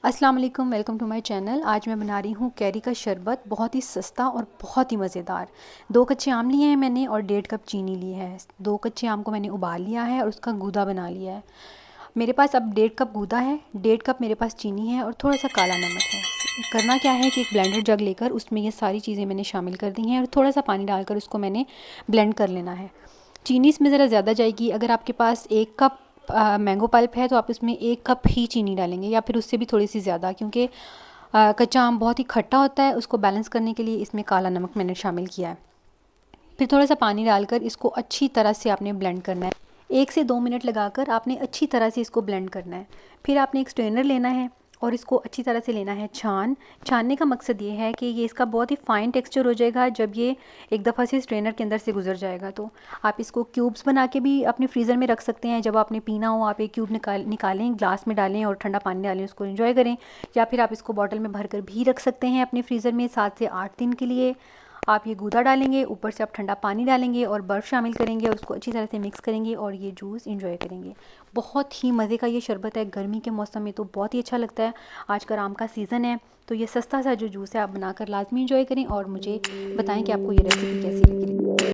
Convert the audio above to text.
अस्सलाम वालेकुम, welcome to my channel. आज मैं बना रही हूँ कैरी का शरबत, बहुत ही सस्ता और बहुत ही मज़ेदार। 2 कच्चे आम लिए हैं मैंने और 1.5 कप चीनी ली है। 2 कच्चे आम को मैंने उबाल लिया है और उसका गूदा बना लिया है। मेरे पास अब 1.5 कप गूदा है, 1.5 कप मेरे पास चीनी है और थोड़ा सा काला नमक है। करना क्या है कि एक ब्लेंडर जग लेकर उसमें ये सारी चीज़ें मैंने शामिल कर दी हैं और थोड़ा सा पानी डालकर उसको मैंने ब्लेंड कर लेना है। चीनी इसमें ज़रा ज़्यादा जाएगी। अगर आपके पास 1 कप मैंगो पल्प है तो आप इसमें 1 कप ही चीनी डालेंगे या फिर उससे भी थोड़ी सी ज़्यादा, क्योंकि कच्चा आम बहुत ही खट्टा होता है। उसको बैलेंस करने के लिए इसमें काला नमक मैंने शामिल किया है। फिर थोड़ा सा पानी डालकर इसको अच्छी तरह से आपने ब्लेंड करना है। 1 से 2 मिनट लगाकर आपने अच्छी तरह से इसको ब्लेंड करना है। फिर आपने एक स्ट्रेनर लेना है और इसको अच्छी तरह से लेना है छानने का मकसद ये है कि ये इसका बहुत ही फ़ाइन टेक्सचर हो जाएगा जब ये एक दफ़ा से स्ट्रेनर के अंदर से गुजर जाएगा। तो आप इसको क्यूब्स बना के भी अपने फ्रीज़र में रख सकते हैं। जब आपने पीना हो आप एक क्यूब निकालें, ग्लास में डालें और ठंडा पानी डालें, उसको एंजॉय करें। या फिर आप इसको बॉटल में भर कर भी रख सकते हैं अपने फ्रीज़र में 7 से 8 दिन के लिए। आप ये गूदा डालेंगे, ऊपर से आप ठंडा पानी डालेंगे और बर्फ़ शामिल करेंगे और उसको अच्छी तरह से मिक्स करेंगे और ये जूस एंजॉय करेंगे। बहुत ही मज़े का ये शरबत है। गर्मी के मौसम में तो बहुत ही अच्छा लगता है। आजकल आम का सीज़न है तो ये सस्ता सा जो जूस है आप बनाकर लाजमी एंजॉय करें और मुझे बताएं कि आपको ये रेसिपी कैसी लगी।